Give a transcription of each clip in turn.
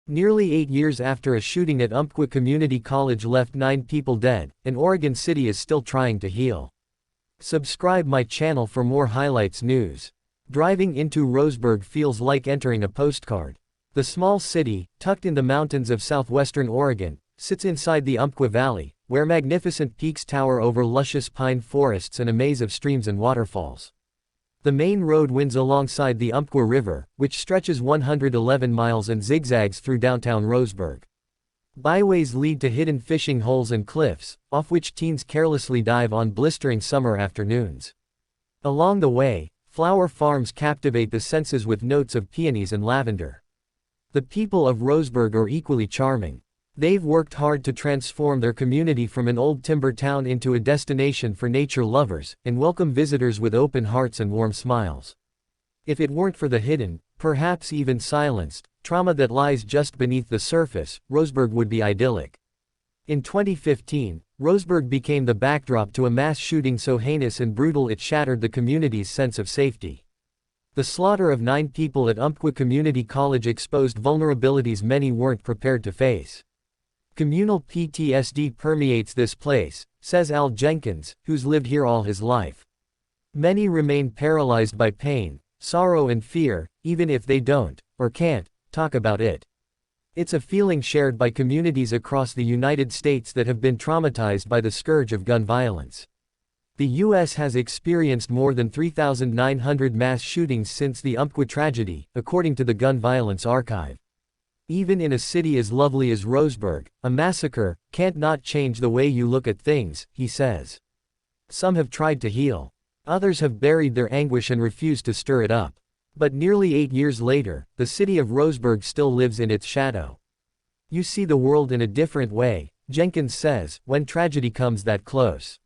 Nearly 8 years after a shooting at Umpqua Community College left 9 people dead, and Oregon City is still trying to heal. Subscribe my channel for more highlights news. Driving into Roseburg feels like entering a postcard. The small city, tucked in the mountains of southwestern Oregon, sits inside the Umpqua Valley, where magnificent peaks tower over luscious pine forests and a maze of streams and waterfalls. The main road winds alongside the Umpqua River, which stretches 111 miles and zigzags through downtown Roseburg. Byways lead to hidden fishing holes and cliffs, off which teens carelessly dive on blistering summer afternoons. Along the way, flower farms captivate the senses with notes of peonies and lavender. The people of Roseburg are equally charming. They've worked hard to transform their community from an old timber town into a destination for nature lovers, and welcome visitors with open hearts and warm smiles. If it weren't for the hidden, perhaps even silenced, trauma that lies just beneath the surface, Roseburg would be idyllic. In 2015, Roseburg became the backdrop to a mass shooting so heinous and brutal it shattered the community's sense of safety. The slaughter of 9 people at Umpqua Community College exposed vulnerabilities many weren't prepared to face. Communal PTSD permeates this place, says Al Jenkins, who's lived here all his life. Many remain paralyzed by pain, sorrow and fear, even if they don't, or can't, talk about it. It's a feeling shared by communities across the United States that have been traumatized by the scourge of gun violence. The U.S. has experienced more than 3,900 mass shootings since the Umpqua tragedy, according to the Gun Violence Archive. Even in a city as lovely as Roseburg, a massacre can't not change the way you look at things, he says. Some have tried to heal. Others have buried their anguish and refused to stir it up. But nearly 8 years later, the city of Roseburg still lives in its shadow. You see the world in a different way, Jenkins says, when tragedy comes that close.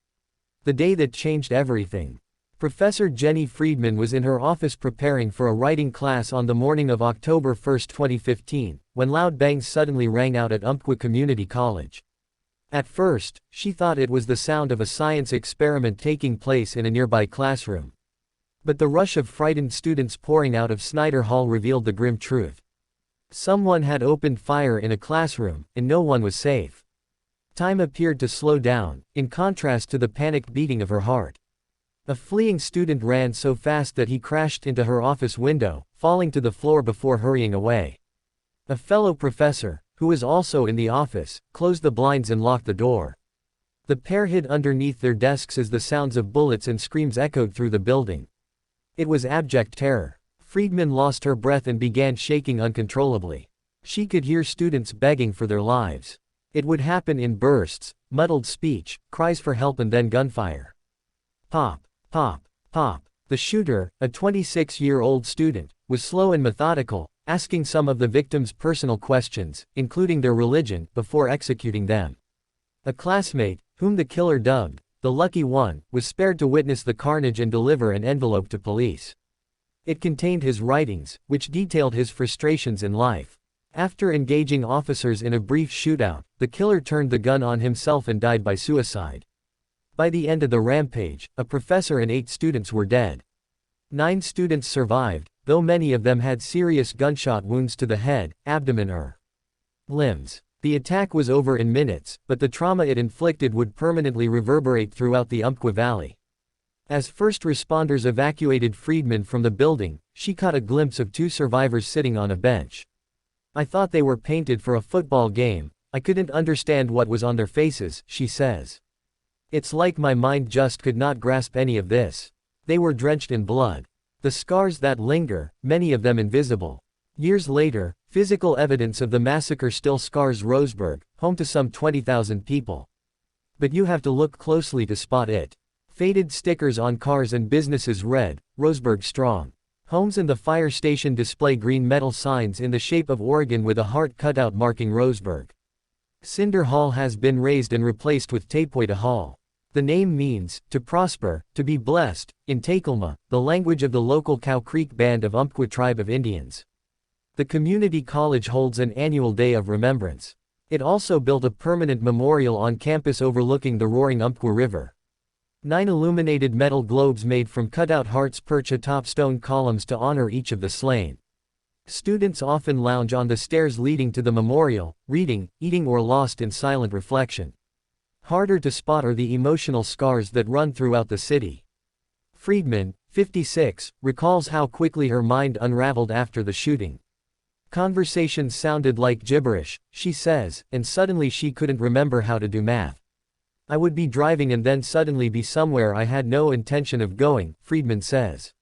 The day that changed everything. Professor Jenny Friedman was in her office preparing for a writing class on the morning of October 1, 2015, when loud bangs suddenly rang out at Umpqua Community College. At first, she thought it was the sound of a science experiment taking place in a nearby classroom. But the rush of frightened students pouring out of Snyder Hall revealed the grim truth. Someone had opened fire in a classroom, and no one was safe. Time appeared to slow down, in contrast to the panicked beating of her heart. A fleeing student ran so fast that he crashed into her office window, falling to the floor before hurrying away. A fellow professor, who was also in the office, closed the blinds and locked the door. The pair hid underneath their desks as the sounds of bullets and screams echoed through the building. It was abject terror. Friedman lost her breath and began shaking uncontrollably. She could hear students begging for their lives. It would happen in bursts, muddled speech, cries for help and then gunfire. Pop, pop, pop. The shooter, a 26-year-old student, was slow and methodical, asking some of the victims personal questions, including their religion, before executing them. A classmate, whom the killer dubbed the lucky one, was spared to witness the carnage and deliver an envelope to police. It contained his writings, which detailed his frustrations in life. After engaging officers in a brief shootout, the killer turned the gun on himself and died by suicide. By the end of the rampage, a professor and 8 students were dead. 9 students survived, though many of them had serious gunshot wounds to the head, abdomen or limbs. The attack was over in minutes, but the trauma it inflicted would permanently reverberate throughout the Umpqua Valley. As first responders evacuated Friedman from the building, she caught a glimpse of 2 survivors sitting on a bench. I thought they were painted for a football game. I couldn't understand what was on their faces, she says. It's like my mind just could not grasp any of this. They were drenched in blood. The scars that linger, many of them invisible. Years later, physical evidence of the massacre still scars Roseburg, home to some 20,000 people. But you have to look closely to spot it. Faded stickers on cars and businesses read, Roseburg Strong. Homes and the fire station display green metal signs in the shape of Oregon with a heart cutout marking Roseburg. Cinder Hall has been razed and replaced with Tepoita Hall. The name means, to prosper, to be blessed, in Takelma, the language of the local Cow Creek Band of Umpqua tribe of Indians. The community college holds an annual day of remembrance. It also built a permanent memorial on campus overlooking the roaring Umpqua River. 9 illuminated metal globes made from cut-out hearts perch atop stone columns to honor each of the slain. Students often lounge on the stairs leading to the memorial, reading, eating, or lost in silent reflection. Harder to spot are the emotional scars that run throughout the city. Friedman, 56, recalls how quickly her mind unraveled after the shooting. Conversations sounded like gibberish, she says, and suddenly she couldn't remember how to do math. I would be driving and then suddenly be somewhere I had no intention of going, Friedman says.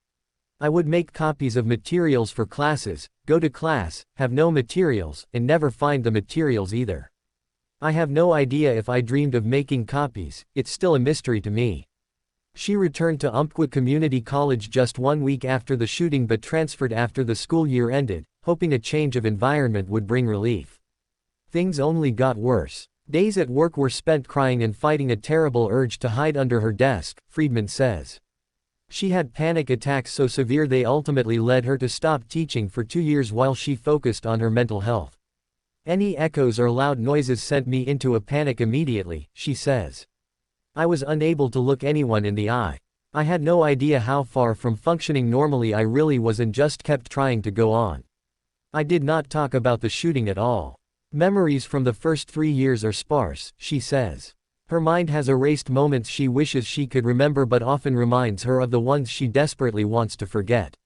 I would make copies of materials for classes, go to class, have no materials, and never find the materials either. I have no idea if I dreamed of making copies, it's still a mystery to me. She returned to Umpqua Community College just 1 week after the shooting but transferred after the school year ended, hoping a change of environment would bring relief. Things only got worse. Days at work were spent crying and fighting a terrible urge to hide under her desk, Friedman says. She had panic attacks so severe they ultimately led her to stop teaching for 2 years while she focused on her mental health. Any echoes or loud noises sent me into a panic immediately, she says. I was unable to look anyone in the eye. I had no idea how far from functioning normally I really was and just kept trying to go on. I did not talk about the shooting at all. Memories from the first 3 years are sparse, she says. Her mind has erased moments she wishes she could remember but often reminds her of the ones she desperately wants to forget.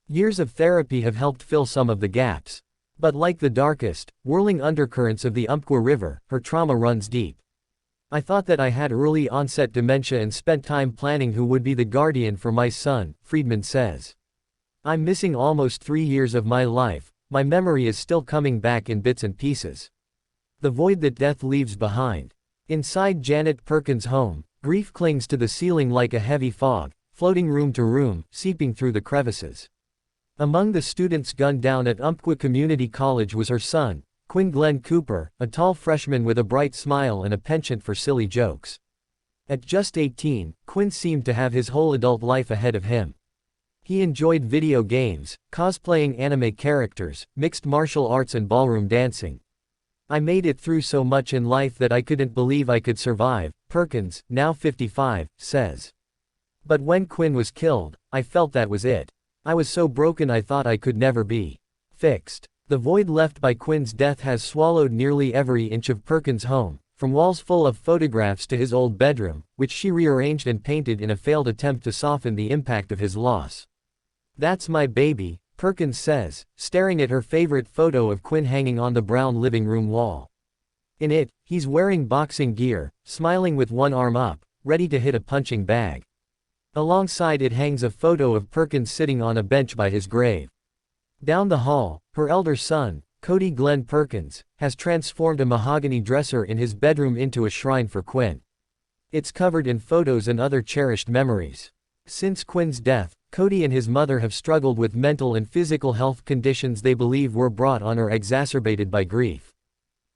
Years of therapy have helped fill some of the gaps. But like the darkest, whirling undercurrents of the Umpqua River, her trauma runs deep. I thought that I had early onset dementia and spent time planning who would be the guardian for my son, Friedman says. I'm missing almost 3 years of my life, my memory is still coming back in bits and pieces. The void that death leaves behind. Inside Janet Perkins' home, grief clings to the ceiling like a heavy fog, floating room to room, seeping through the crevices. Among the students gunned down at Umpqua Community College was her son, Quinn Glenn Cooper, a tall freshman with a bright smile and a penchant for silly jokes. At just 18, Quinn seemed to have his whole adult life ahead of him. He enjoyed video games, cosplaying anime characters, mixed martial arts and ballroom dancing. I made it through so much in life that I couldn't believe I could survive, Perkins, now 55, says. But when Quinn was killed, I felt that was it. I was so broken I thought I could never be fixed. The void left by Quinn's death has swallowed nearly every inch of Perkins' home, from walls full of photographs to his old bedroom, which she rearranged and painted in a failed attempt to soften the impact of his loss. That's my baby, Perkins says, staring at her favorite photo of Quinn hanging on the brown living room wall. In it, he's wearing boxing gear, smiling with one arm up, ready to hit a punching bag. Alongside it hangs a photo of Perkins sitting on a bench by his grave. Down the hall, her elder son, Cody Glenn Perkins, has transformed a mahogany dresser in his bedroom into a shrine for Quinn. It's covered in photos and other cherished memories. Since Quinn's death, Cody and his mother have struggled with mental and physical health conditions they believe were brought on or exacerbated by grief.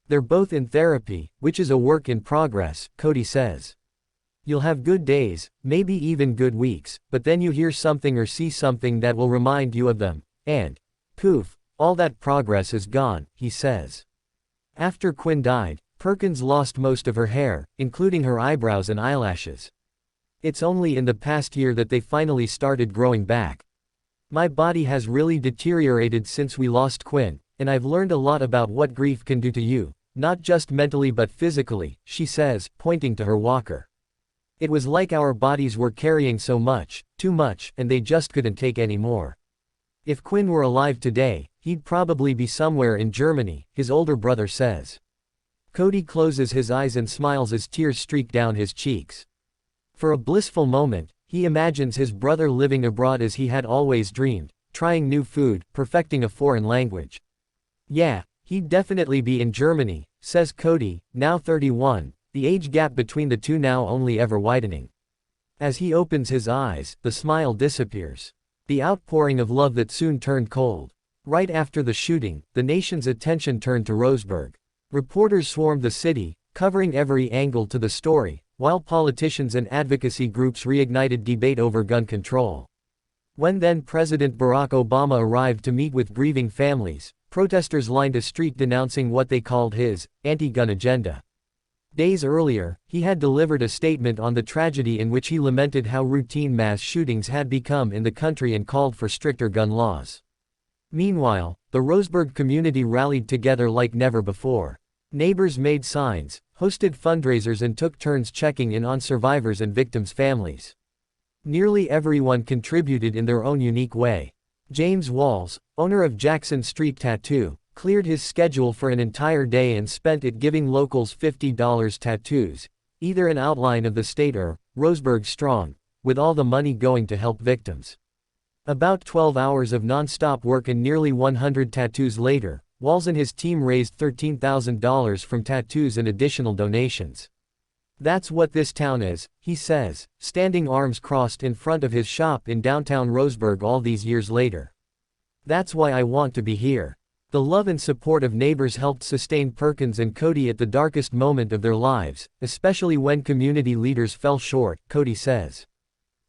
They're both in therapy, which is a work in progress, Cody says. You'll have good days, maybe even good weeks, but then you hear something or see something that will remind you of them, and, poof, all that progress is gone, he says. After Quinn died, Perkins lost most of her hair, including her eyebrows and eyelashes. It's only in the past year that they finally started growing back. My body has really deteriorated since we lost Quinn, and I've learned a lot about what grief can do to you, not just mentally but physically, she says, pointing to her walker. It was like our bodies were carrying so much, too much, and they just couldn't take any more. If Quinn were alive today, he'd probably be somewhere in Germany, his older brother says. Cody closes his eyes and smiles as tears streak down his cheeks. For a blissful moment, he imagines his brother living abroad as he had always dreamed, trying new food, perfecting a foreign language. Yeah, he'd definitely be in Germany, says Cody, now 31, the age gap between the two now only ever widening. As he opens his eyes, the smile disappears. The outpouring of love that soon turned cold. Right after the shooting, the nation's attention turned to Roseburg. Reporters swarmed the city, covering every angle to the story, while politicians and advocacy groups reignited debate over gun control. When then-President Barack Obama arrived to meet with grieving families, protesters lined a street denouncing what they called his anti-gun agenda. Days earlier, he had delivered a statement on the tragedy in which he lamented how routine mass shootings had become in the country and called for stricter gun laws. Meanwhile, the Roseburg community rallied together like never before. Neighbors made signs, hosted fundraisers and took turns checking in on survivors and victims' families. Nearly everyone contributed in their own unique way. James Walls, owner of Jackson Street Tattoo, cleared his schedule for an entire day and spent it giving locals $50 tattoos, either an outline of the state or Roseburg Strong, with all the money going to help victims. About 12 hours of non-stop work and nearly 100 tattoos later, Walls and his team raised $13,000 from tattoos and additional donations. "That's what this town is," he says, standing arms crossed in front of his shop in downtown Roseburg all these years later. "That's why I want to be here." The love and support of neighbors helped sustain Perkins and Cody at the darkest moment of their lives, especially when community leaders fell short, Cody says.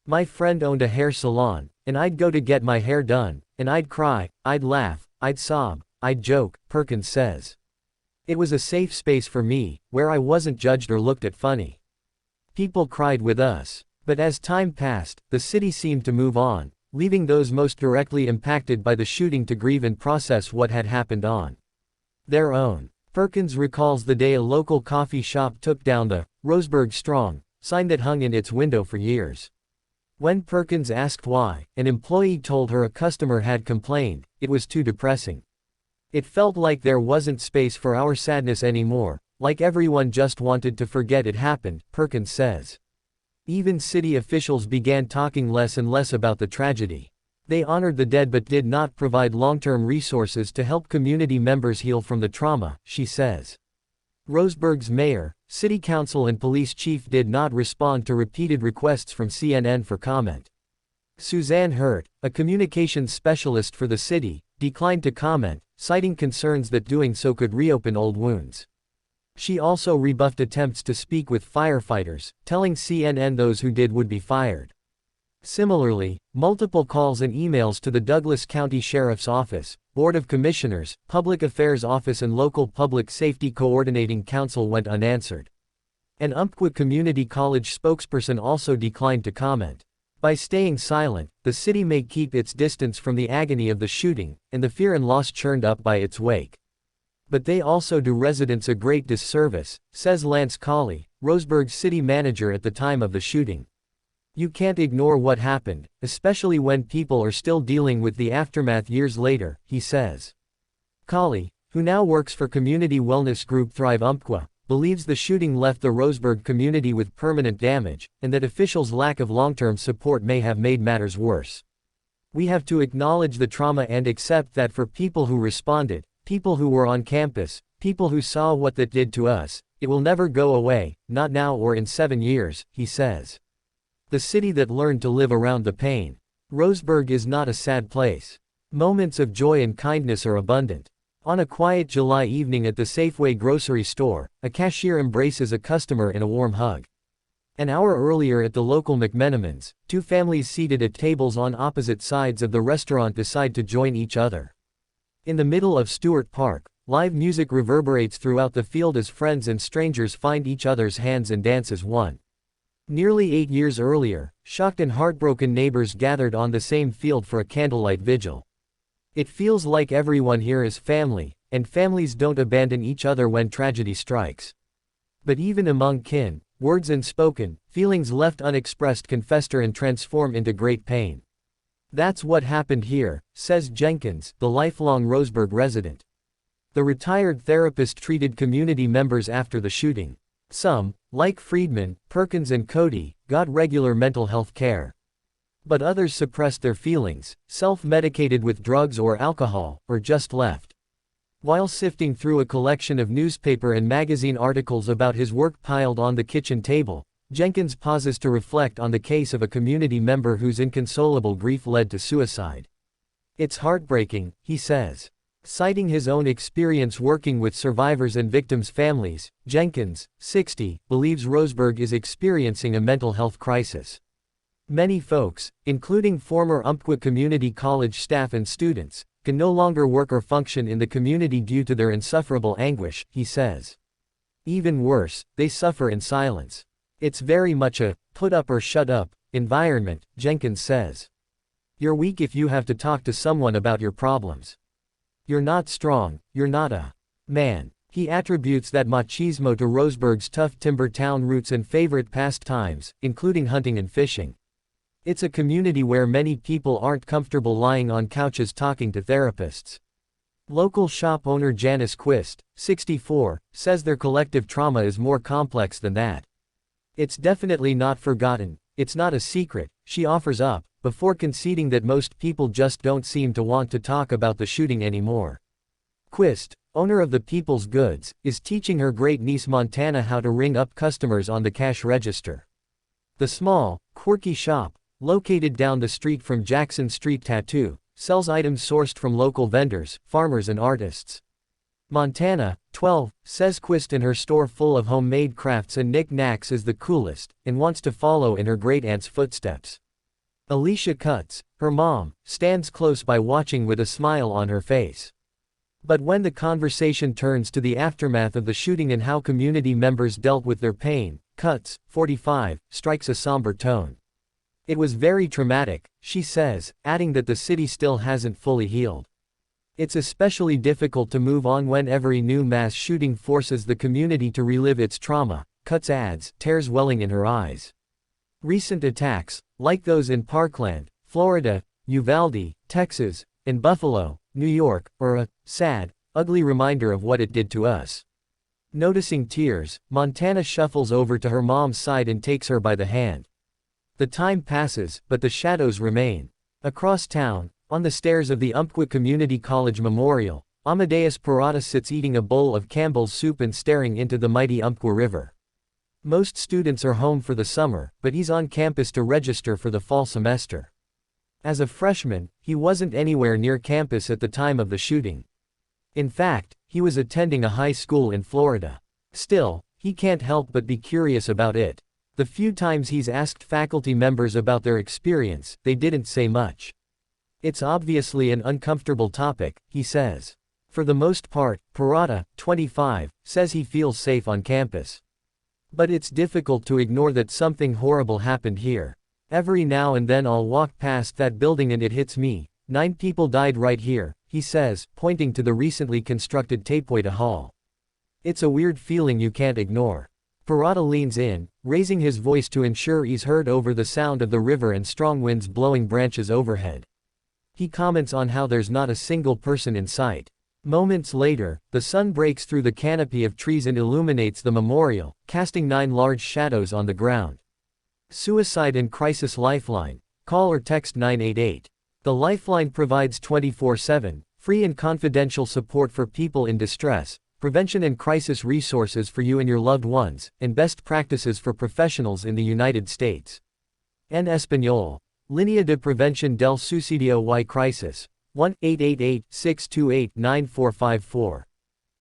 "My friend owned a hair salon, and I'd go to get my hair done, and I'd cry, I'd laugh, I'd sob, I'd joke," Perkins says. "It was a safe space for me, where I wasn't judged or looked at funny. People cried with us." But as time passed, the city seemed to move on, leaving those most directly impacted by the shooting to grieve and process what had happened on their own. Perkins recalls the day a local coffee shop took down the "Roseburg Strong" sign that hung in its window for years. When Perkins asked why, an employee told her a customer had complained, "It was too depressing. It felt like there wasn't space for our sadness anymore, like everyone just wanted to forget it happened," Perkins says. Even city officials began talking less and less about the tragedy. They honored the dead but did not provide long-term resources to help community members heal from the trauma, she says. Roseburg's mayor, city council and police chief did not respond to repeated requests from CNN for comment. Suzanne Hurt, a communications specialist for the city, declined to comment, citing concerns that doing so could reopen old wounds. She also rebuffed attempts to speak with firefighters, telling CNN those who did would be fired. Similarly, multiple calls and emails to the Douglas County Sheriff's Office, Board of Commissioners, Public Affairs Office and local Public Safety Coordinating Council went unanswered. An Umpqua Community College spokesperson also declined to comment. By staying silent, the city may keep its distance from the agony of the shooting, and the fear and loss churned up by its wake. But they also do residents a great disservice, says Lance Colley, Roseburg's city manager at the time of the shooting. "You can't ignore what happened, especially when people are still dealing with the aftermath years later," he says. Colley, who now works for community wellness group Thrive Umpqua, believes the shooting left the Roseburg community with permanent damage, and that officials' lack of long-term support may have made matters worse. "We have to acknowledge the trauma and accept that for people who responded, people who were on campus, people who saw what that did to us, it will never go away, not now or in 7 years," he says. The city that learned to live around the pain. Roseburg is not a sad place. Moments of joy and kindness are abundant. On a quiet July evening at the Safeway grocery store, a cashier embraces a customer in a warm hug. An hour earlier at the local McMenamins, two families seated at tables on opposite sides of the restaurant decide to join each other. In the middle of Stewart Park, live music reverberates throughout the field as friends and strangers find each other's hands and dance as one. Nearly 8 years earlier, shocked and heartbroken neighbors gathered on the same field for a candlelight vigil. It feels like everyone here is family, and families don't abandon each other when tragedy strikes. But even among kin, words unspoken, feelings left unexpressed can fester and transform into great pain. "That's what happened here," says Jenkins, the lifelong Roseburg resident. The retired therapist treated community members after the shooting. Some, like Friedman, Perkins and Cody, got regular mental health care. But others suppressed their feelings, self-medicated with drugs or alcohol, or just left. While sifting through a collection of newspaper and magazine articles about his work piled on the kitchen table, Jenkins pauses to reflect on the case of a community member whose inconsolable grief led to suicide. "It's heartbreaking," he says. Citing his own experience working with survivors and victims' families, Jenkins, 60, believes Roseburg is experiencing a mental health crisis. Many folks, including former Umpqua Community College staff and students, can no longer work or function in the community due to their insufferable anguish, he says. Even worse, they suffer in silence. "It's very much a put up or shut up environment," Jenkins says. You're weak if you have to talk to someone about your problems. You're not strong, you're not a man. He attributes that machismo to Roseburg's tough timber town roots and favorite pastimes, including hunting and fishing. It's a community where many people aren't comfortable lying on couches talking to therapists. Local shop owner Janice Quist, 64, says their collective trauma is more complex than that. It's definitely not forgotten, it's not a secret, she offers up, before conceding that most people just don't seem to want to talk about the shooting anymore. Quist, owner of the People's Goods, is teaching her great-niece Montana how to ring up customers on the cash register. The small, quirky shop, located down the street from Jackson Street Tattoo, sells items sourced from local vendors, farmers and artists. Montana, 12, says Quist in her store full of homemade crafts and knick-knacks is the coolest, and wants to follow in her great-aunt's footsteps. Alicia Cutts, her mom, stands close by watching with a smile on her face. But when the conversation turns to the aftermath of the shooting and how community members dealt with their pain, Cutts, 45, strikes a somber tone. It was very traumatic, she says, adding that the city still hasn't fully healed. It's especially difficult to move on when every new mass shooting forces the community to relive its trauma, Cutts adds, tears welling in her eyes. Recent attacks, like those in Parkland, Florida, Uvalde, Texas, and Buffalo, New York, are a sad, ugly reminder of what it did to us. Noticing tears, Montana shuffles over to her mom's side and takes her by the hand. The time passes, but the shadows remain. Across town, on the stairs of the Umpqua Community College Memorial, Amadeus Perrotta sits eating a bowl of Campbell's soup and staring into the mighty Umpqua River. Most students are home for the summer, but he's on campus to register for the fall semester. As a freshman, he wasn't anywhere near campus at the time of the shooting. In fact, he was attending a high school in Florida. Still, he can't help but be curious about it. The few times he's asked faculty members about their experience, they didn't say much. It's obviously an uncomfortable topic, he says. For the most part, Perrotta, 25, says he feels safe on campus. But it's difficult to ignore that something horrible happened here. Every now and then I'll walk past that building and it hits me. 9 people died right here, he says, pointing to the recently constructed Tapway Hall. It's a weird feeling you can't ignore. Perrotta leans in, raising his voice to ensure he's heard over the sound of the river and strong winds blowing branches overhead. He comments on how there's not a single person in sight. Moments later, the sun breaks through the canopy of trees and illuminates the memorial, casting 9 large shadows on the ground. Suicide and Crisis Lifeline. Call or text 988. The Lifeline provides 24/7, free and confidential support for people in distress, prevention and crisis resources for you and your loved ones, and best practices for professionals in the United States. En español. Línea de Prevención del Suicidio y Crisis. 1-888-628-9454.